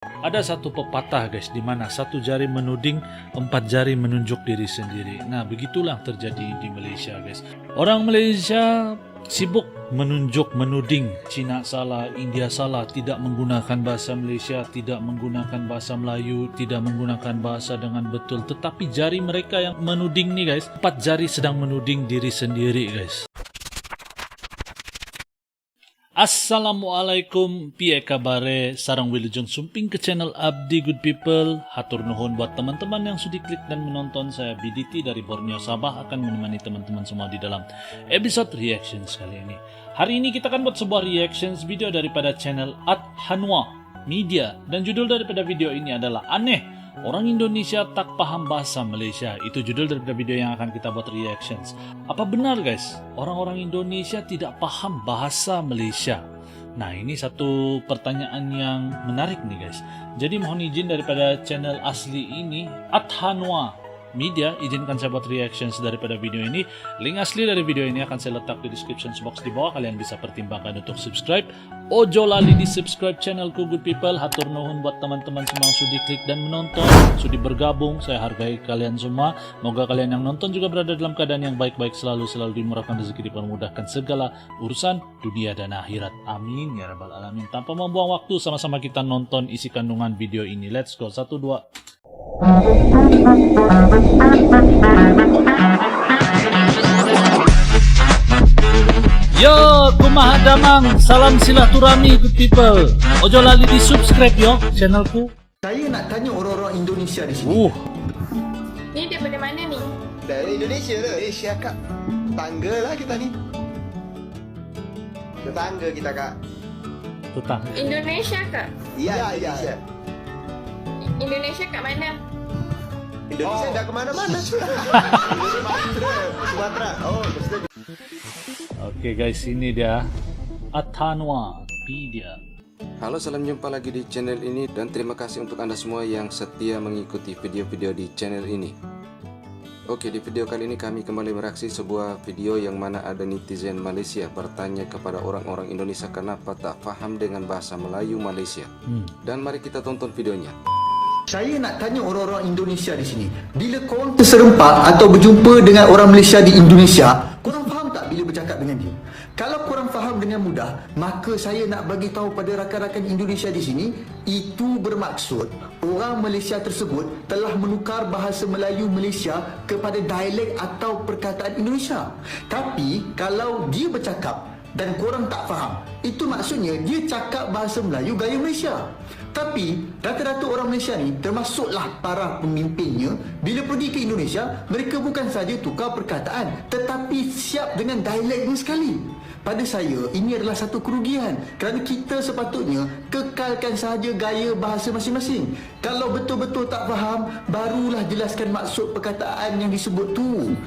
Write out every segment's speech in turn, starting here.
Ada satu pepatah guys, di mana satu jari menuding, empat jari menunjuk diri sendiri. Nah, begitulah terjadi di Malaysia guys. Orang Malaysia sibuk menuding Cina salah, India salah, tidak menggunakan bahasa Malaysia, tidak menggunakan bahasa Melayu, tidak menggunakan bahasa dengan betul. Tetapi jari mereka yang menuding nih guys, empat jari sedang menuding diri sendiri guys. Assalamualaikum, piye kabare, sarang wilujeng sumping ke channel Abdi Good People. Hatur nuhun buat teman-teman yang sudah klik dan menonton. Saya BDT dari Borneo Sabah akan menemani teman-teman semua di dalam episode reactions kali ini. Hari ini kita akan buat sebuah reactions video daripada channel Hanwa Media, dan judul daripada video ini adalah Aneh Orang Indonesia Tak Paham Bahasa Malaysia. Itu judul daripada video yang akan kita buat reactions. Apa benar guys, orang-orang Indonesia tidak paham bahasa Malaysia? Nah, ini satu pertanyaan yang menarik nih guys. Jadi mohon izin daripada channel asli ini, Hanwa Media, izinkan saya buat reactions daripada video ini. Link asli dari video ini akan saya letak di description box di bawah. Kalian bisa pertimbangkan untuk subscribe. Ojo lali di subscribe channelku Good People. Hatur nuhun buat teman-teman semua yang sudah klik dan menonton, sudah bergabung. Saya hargai kalian semua. Moga kalian yang nonton juga berada dalam keadaan yang baik-baik selalu dimurahkan rezeki, dipermudahkan segala urusan dunia dan akhirat. Amin ya rabbal alamin. Tanpa membuang waktu, sama-sama kita nonton isi kandungan video ini. Let's go. 1, 2. Yo, kumaha damang, salam silaturahmi Good People. Ojo lali di subscribe yo channelku. Saya nak tanya orang-orang Indonesia di sini. Ni daripada mana ni? Dari Indonesia tu. Malaysia kak. Tetangga lah kita ni. Tetangga kita kak. Tetang. Indonesia ke? Ya, Indonesia. Indonesia kat mana? Indonesia dah ke mana-mana. Sumatera. Oh, maksudnya. Oke guys, ini dia Hanwa Media. Halo, salam jumpa lagi di channel ini, dan terima kasih untuk Anda semua yang setia mengikuti video-video di channel ini. Oke, di video kali ini kami kembali mereaksi sebuah video yang mana ada netizen Malaysia bertanya kepada orang-orang Indonesia kenapa tak paham dengan bahasa Melayu Malaysia. Dan mari kita tonton videonya. Saya nak tanya orang-orang Indonesia di sini. Bila korang terserempak atau berjumpa dengan orang Malaysia di Indonesia, korang faham tak bila bercakap dengan dia? Kalau korang faham dengan mudah, maka saya nak bagi tahu pada rakan-rakan Indonesia di sini, itu bermaksud orang Malaysia tersebut telah menukar bahasa Melayu Malaysia kepada dialek atau perkataan Indonesia. Tapi kalau dia bercakap dan korang tak faham, itu maksudnya dia cakap bahasa Melayu gaya Malaysia. Tapi rata-rata orang Malaysia ni, termasuklah para pemimpinnya, bila pergi ke Indonesia, mereka bukan saja tukar perkataan, tetapi siap dengan dialeknya sekali. Pada saya, ini adalah satu kerugian, kerana kita sepatutnya kekalkan sahaja gaya bahasa masing-masing. Kalau betul-betul tak faham, barulah jelaskan maksud perkataan yang disebut tu.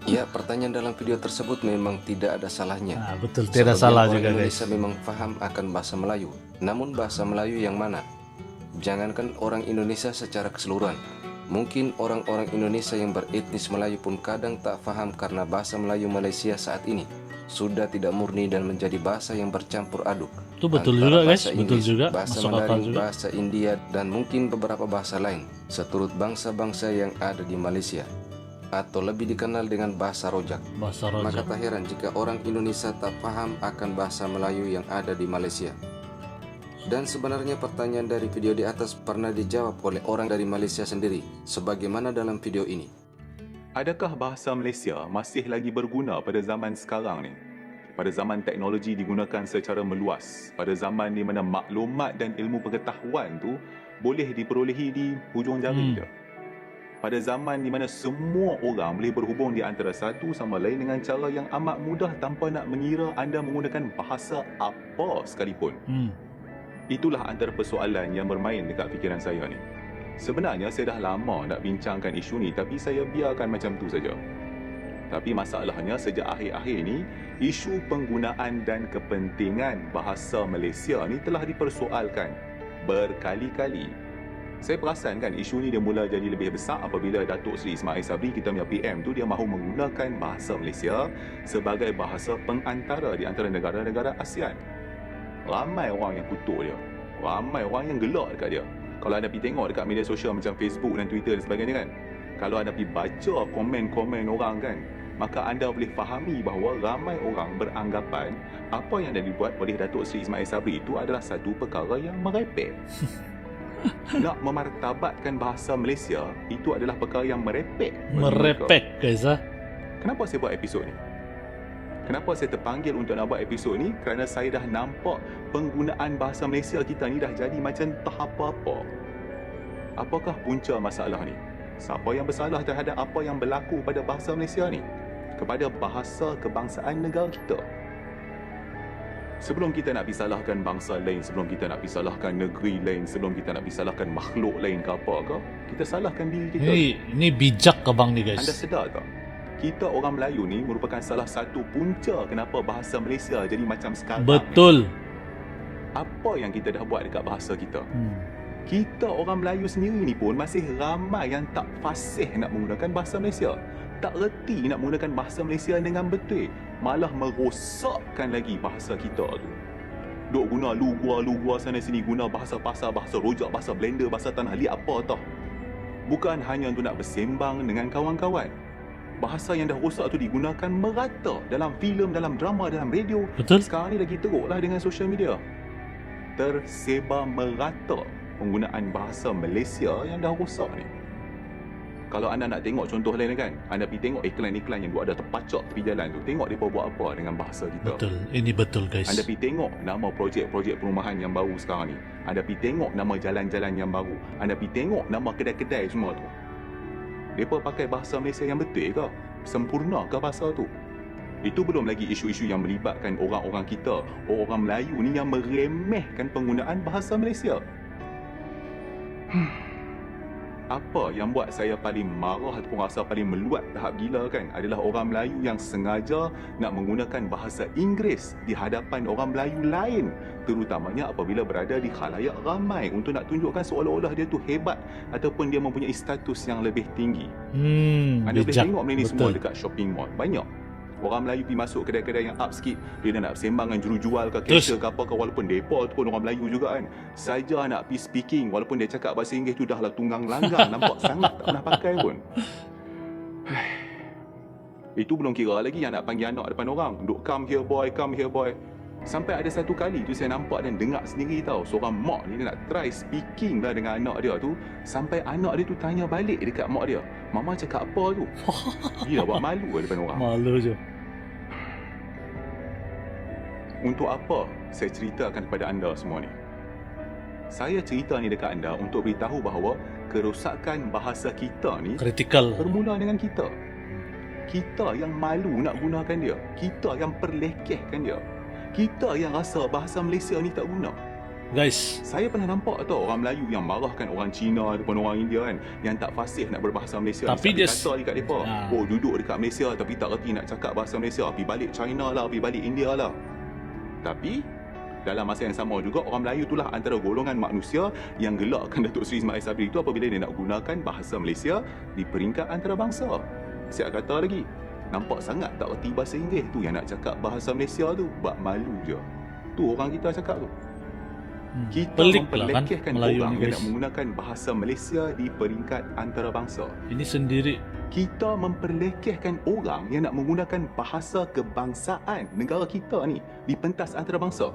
Ya, pertanyaan dalam video tersebut memang tidak ada salahnya. Nah, betul, tidak salah juga orang guys. Indonesia memang paham akan bahasa Melayu. Namun bahasa Melayu yang mana? Jangankan orang Indonesia secara keseluruhan, mungkin orang-orang Indonesia yang beretnis Melayu pun kadang tak faham karena bahasa Melayu Malaysia saat ini sudah tidak murni dan menjadi bahasa yang bercampur aduk. Itu betul antara juga guys, bahasa betul Inggris, juga, bahasa masuk akal Mandarin, juga. bahasa India, dan mungkin beberapa bahasa lain seturut bangsa-bangsa yang ada di Malaysia, atau lebih dikenal dengan bahasa Rojak. Bahasa Maka Rojak. tak heran jika orang Indonesia tak paham akan bahasa Melayu yang ada di Malaysia. Dan sebenarnya pertanyaan dari video di atas pernah dijawab oleh orang dari Malaysia sendiri, sebagaimana dalam video ini. Adakah bahasa Malaysia masih lagi berguna pada zaman sekarang ni? Pada zaman teknologi digunakan secara meluas, pada zaman di mana maklumat dan ilmu pengetahuan tu boleh diperolehi di hujung jari je. Pada zaman di mana semua orang boleh berhubung di antara satu sama lain dengan cara yang amat mudah tanpa nak mengira anda menggunakan bahasa apa sekalipun. Itulah antara persoalan yang bermain dekat fikiran saya ni. Sebenarnya saya dah lama nak bincangkan isu ni, tapi saya biarkan macam tu saja. Tapi masalahnya sejak akhir-akhir ni, isu penggunaan dan kepentingan bahasa Malaysia ni telah dipersoalkan berkali-kali. Saya perasan kan isu ni dia mula jadi lebih besar apabila Datuk Seri Ismail Sabri, kita punya PM tu, dia mahu menggunakan bahasa Malaysia sebagai bahasa pengantara di antara negara-negara ASEAN. Ramai orang yang kutuk dia, ramai orang yang gelak dekat dia. Kalau anda pergi tengok dekat media sosial macam Facebook dan Twitter dan sebagainya kan, kalau anda pergi baca komen-komen orang kan, maka anda boleh fahami bahawa ramai orang beranggapan apa yang dah dibuat oleh Datuk Seri Ismail Sabri itu adalah satu perkara yang merepek. Nak memartabatkan bahasa Malaysia itu adalah perkara yang merepek. Merepek guys ah. Kenapa saya buat episod ni? Kenapa saya terpanggil untuk nak buat episod ni? Kerana saya dah nampak penggunaan bahasa Malaysia kita ni dah jadi macam tak apa-apa. Apakah punca masalah ni? Siapa yang bersalah terhadap apa yang berlaku pada bahasa Malaysia ni? Kepada bahasa kebangsaan negara kita. Sebelum kita nak disalahkan bangsa lain, sebelum kita nak disalahkan negeri lain, sebelum kita nak disalahkan makhluk lain ke apa ke, kita salahkan diri kita. Ini bijak ke bang ni guys? Anda sedar tak? Kita orang Melayu ni merupakan salah satu punca kenapa bahasa Malaysia jadi macam sekarang. Betul. Apa yang kita dah buat dekat bahasa kita? Kita orang Melayu sendiri ni pun masih ramai yang tak fasih nak menggunakan bahasa Malaysia. Tak reti nak menggunakan bahasa Malaysia dengan betul. Malah merosakkan lagi bahasa kita tu. Duk guna lu-gua sana sini, guna bahasa pasar, bahasa rojak, bahasa blender, bahasa tanah liat apa tau. Bukan hanya untuk nak bersembang dengan kawan-kawan. Bahasa yang dah rosak tu digunakan merata dalam filem, dalam drama, dalam radio. Betul. Sekarang ni lagi teruklah dengan social media. Tersebar merata penggunaan bahasa Malaysia yang dah rosak ni. Kalau anda nak tengok contoh lain kan, anda pergi tengok iklan-iklan yang ada terpacak tepi jalan tu. Tengok mereka buat apa dengan bahasa kita. Betul. Ini betul guys. Anda pergi tengok nama projek-projek perumahan yang baru sekarang ni. Anda pergi tengok nama jalan-jalan yang baru. Anda pergi tengok nama kedai-kedai semua tu. Mereka pakai bahasa Malaysia yang betul ke? Sempurna ke bahasa tu? Itu belum lagi isu-isu yang melibatkan orang-orang kita, orang Melayu ni yang meremehkan penggunaan bahasa Malaysia. Apa yang buat saya paling marah ataupun rasa paling meluat tahap gila kan adalah orang Melayu yang sengaja nak menggunakan bahasa Inggeris di hadapan orang Melayu lain, terutamanya apabila berada di khalayak ramai untuk nak tunjukkan seolah-olah dia tu hebat ataupun dia mempunyai status yang lebih tinggi. Anda boleh bijak. tengok benda ni Betul. semua dekat shopping mall. Banyak orang Melayu pergi masuk kedai-kedai yang up sikit, dia nak bersembang dengan jurujual ke cashier ke apa ke, walaupun mereka tu pun orang Melayu juga kan. Saja nak pergi speaking, walaupun dia cakap bahasa Inggeris tu dah lah tunggang langgang, nampak sangat tak pernah pakai pun. Itu belum kira lagi yang nak panggil anak depan orang, duk come here boy. Sampai ada satu kali tu saya nampak dan dengar sendiri tau, seorang mak ni dia nak try speaking lah dengan anak dia tu, sampai anak dia tu tanya balik dekat mak dia, mama cakap apa tu? Gila, buat malu lah depan orang. Malu je. Untuk apa saya ceritakan kepada anda semua ni? Saya cerita ni dekat anda untuk beritahu bahawa kerosakan bahasa kita ni Kritikal. bermula dengan kita. Kita yang malu nak gunakan dia. Kita yang perlekehkan dia. Kita yang rasa bahasa Malaysia ni tak guna. Guys, Saya pernah nampak tau orang Melayu yang marahkan orang Cina ataupun orang India kan, yang tak fasih nak berbahasa Malaysia. Tapi dia kata dekat mereka, oh duduk dekat Malaysia tapi tak reti nak cakap bahasa Malaysia, pergi balik China lah, pergi balik India lah. Tapi dalam masa yang sama juga, orang Melayu itulah antara golongan manusia yang gelakkan Datuk Seri Ismail Sabri itu apabila dia nak gunakan bahasa Malaysia di peringkat antarabangsa. Saya kata lagi, nampak sangat tak reti bahasa Inggeris tu, yang nak cakap bahasa Malaysia tu buat malu je. Tu orang kita cakap tu. Kita pelik lah kan memperlekehkan Melayu orang ni yang guys. nak menggunakan bahasa Malaysia di peringkat antarabangsa. Ini sendiri. Kita memperlekehkan orang yang nak menggunakan bahasa kebangsaan negara kita ni di pentas antarabangsa.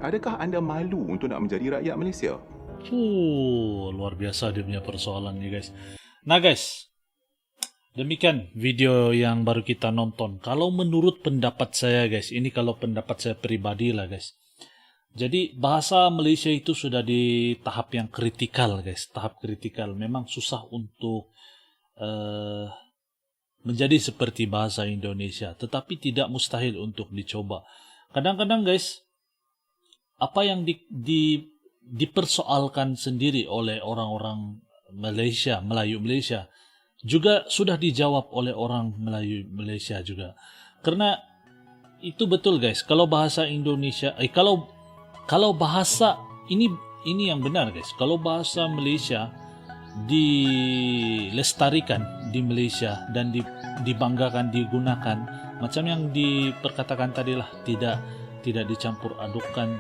Adakah anda malu untuk nak menjadi rakyat Malaysia? Luar biasa dia punya persoalan ni guys. Nah guys, demikian video yang baru kita nonton. Kalau menurut pendapat saya guys, ini kalau pendapat saya pribadi lah guys. Jadi bahasa Malaysia itu sudah di tahap yang kritikal guys. Tahap kritikal. Memang susah untuk menjadi seperti bahasa Indonesia. Tetapi tidak mustahil untuk dicoba. Kadang-kadang guys, apa yang dipersoalkan sendiri oleh orang-orang Malaysia, Melayu Malaysia, juga sudah dijawab oleh orang Melayu Malaysia juga. Karena itu betul guys, kalau bahasa Indonesia, kalau bahasa ini yang benar guys, kalau bahasa Malaysia dilestarikan di Malaysia dan dibanggakan, digunakan, macam yang diperkatakan tadi lah, tidak dicampur adukkan,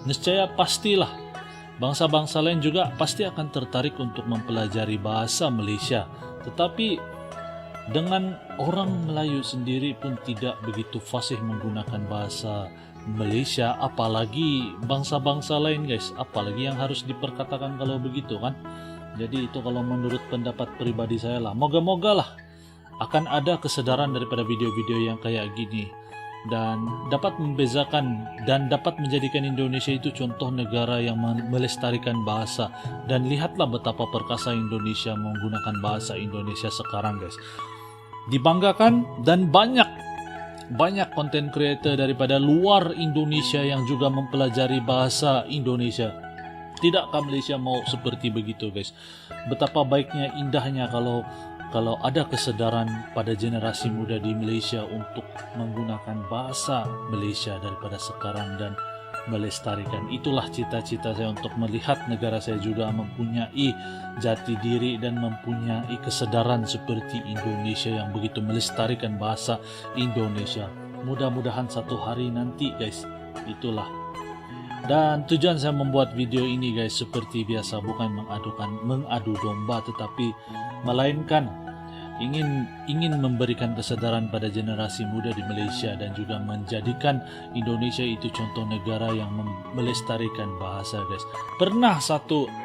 niscaya pastilah bangsa-bangsa lain juga pasti akan tertarik untuk mempelajari bahasa Malaysia. Tetapi dengan orang Melayu sendiri pun tidak begitu fasih menggunakan bahasa Malaysia, apalagi bangsa-bangsa lain guys, apalagi yang harus diperkatakan kalau begitu kan. Jadi itu kalau menurut pendapat pribadi saya lah, moga-moga lah akan ada kesadaran daripada video-video yang kayak gini dan dapat membezakan dan dapat menjadikan Indonesia itu contoh negara yang melestarikan bahasa. Dan lihatlah betapa perkasa Indonesia menggunakan bahasa Indonesia sekarang guys, dibanggakan. Dan banyak content creator daripada luar Indonesia yang juga mempelajari bahasa Indonesia. Tidakkah Malaysia mau seperti begitu guys? Betapa baiknya, indahnya kalau ada kesadaran pada generasi muda di Malaysia untuk menggunakan bahasa Malaysia daripada sekarang dan melestarikan. Itulah cita-cita saya untuk melihat negara saya juga mempunyai jati diri dan mempunyai kesadaran seperti Indonesia yang begitu melestarikan bahasa Indonesia. Mudah-mudahan satu hari nanti guys, itulah. Dan tujuan saya membuat video ini guys seperti biasa, bukan mengadu domba, tetapi melainkan ingin memberikan kesadaran pada generasi muda di Malaysia dan juga menjadikan Indonesia itu contoh negara yang melestarikan bahasa guys.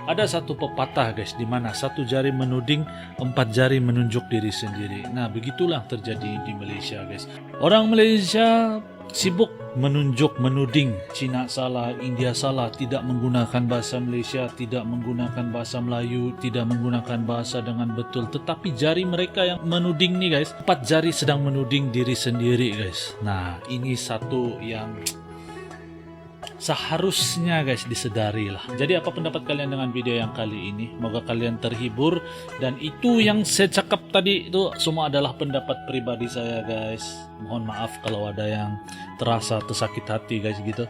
Ada satu pepatah guys, di mana satu jari menuding, 4 jari menunjuk diri sendiri. Nah, begitulah terjadi di Malaysia guys. Orang Malaysia sibuk menuding Cina salah, India salah, tidak menggunakan bahasa Malaysia, tidak menggunakan bahasa Melayu, tidak menggunakan bahasa dengan betul. Tetapi jari mereka yang menuding nih guys, 4 jari sedang menuding diri sendiri guys. Nah, ini satu yang seharusnya guys disedari lah. Jadi apa pendapat kalian dengan video yang kali ini? Semoga kalian terhibur, dan itu yang saya cakap tadi itu semua adalah pendapat pribadi saya guys. Mohon maaf kalau ada yang terasa tersakit hati guys gitu.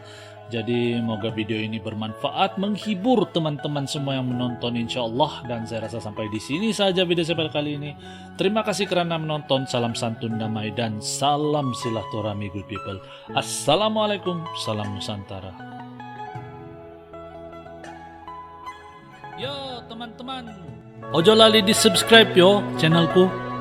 Jadi semoga video ini bermanfaat, menghibur teman-teman semua yang menonton insyaallah. Dan saya rasa sampai di sini saja video saya pada kali ini. Terima kasih kerana menonton. Salam santun, damai, dan salam silaturahmi good people. Assalamualaikum, salam Nusantara. Yo teman-teman, ojo lali di subscribe yo channelku.